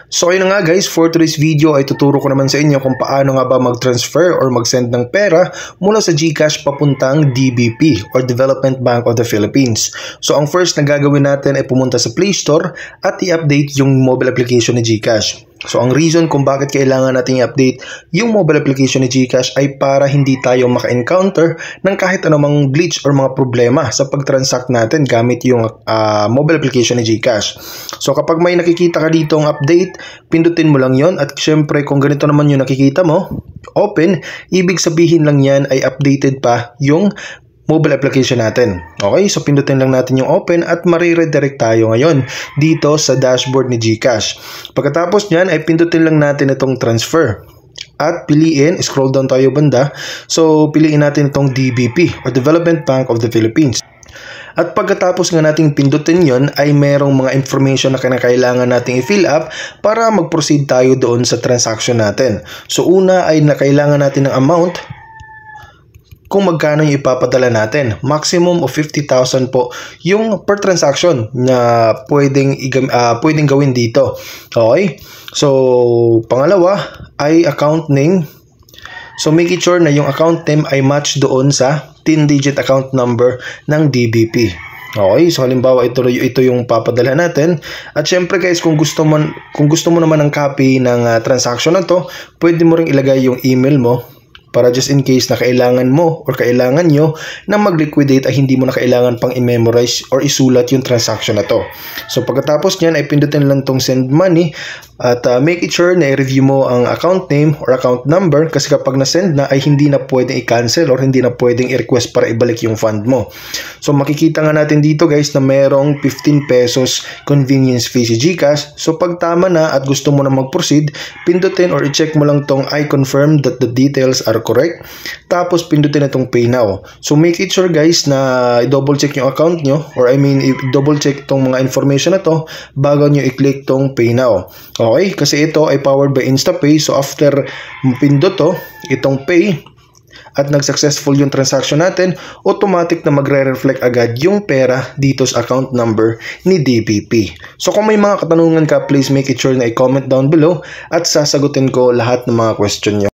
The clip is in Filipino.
So ayun na nga guys, for today's video ay tuturo ko naman sa inyo kung paano nga ba mag-transfer or mag-send ng pera mula sa GCash papuntang DBP or Development Bank of the Philippines. So ang first na gagawin natin ay pumunta sa Play Store at i-update yung mobile application ni GCash. So ang reason kung bakit kailangan natin i-update yung mobile application ni GCash ay para hindi tayo maka-encounter ng kahit anumang glitch or mga problema sa pag-transact natin gamit yung mobile application ni GCash. So kapag may nakikita ka dito ang update, pindutin mo lang yon at syempre kung ganito naman yung nakikita mo, open, ibig sabihin lang yan ay updated pa yung mobile application natin. Okay, so pindutin lang natin yung open at mariredirect tayo ngayon dito sa dashboard ni GCash. Pagkatapos nyan ay pindutin lang natin itong transfer at piliin, scroll down tayo banda, so piliin natin itong DBP or Development Bank of the Philippines. At pagkatapos nga nating pindutin yon ay merong mga information na kailangan nating i-fill up para mag-proceed tayo doon sa transaction natin. So una ay kailangan natin ng amount kung magkano yung ipapadala natin. Maximum of 50,000 po yung per transaction na pwedeng gawin dito. Okay? So, pangalawa ay account name. So, make it sure na yung account name ay match doon sa 10-digit account number ng DBP. Okay, so halimbawa ito yung papadala natin. At syempre guys, kung gusto mo naman ng copy ng transaction na to, pwede mo ring ilagay yung email mo para just in case na kailangan mo or kailangan nyo na mag-liquidate ay hindi mo na kailangan pang i-memorize or isulat yung transaction na to. So pagkatapos nyan ay pindutin lang tong send money at make it sure na i-review mo ang account name or account number kasi kapag na-send na ay hindi na pwedeng i-cancel or hindi na pwedeng i-request para ibalik yung fund mo. So makikita nga natin dito guys na merong 15 pesos convenience fee si GCash. So pag tama na at gusto mo na mag-proceed, pindutin or i-check mo lang tong I confirm that the details are correct. Tapos pindutin na itong pay now. So make it sure guys na i-double check yung account nyo or i-double check itong mga information na to bago nyo i-click tong pay now. Okay? Kasi ito ay powered by InstaPay. So after pindot to, itong pay at nag-successful yung transaction natin, automatic na magre-reflect agad yung pera dito sa account number ni DBP. So kung may mga katanungan ka, please make it sure na i-comment down below at sasagutin ko lahat ng mga question nyo.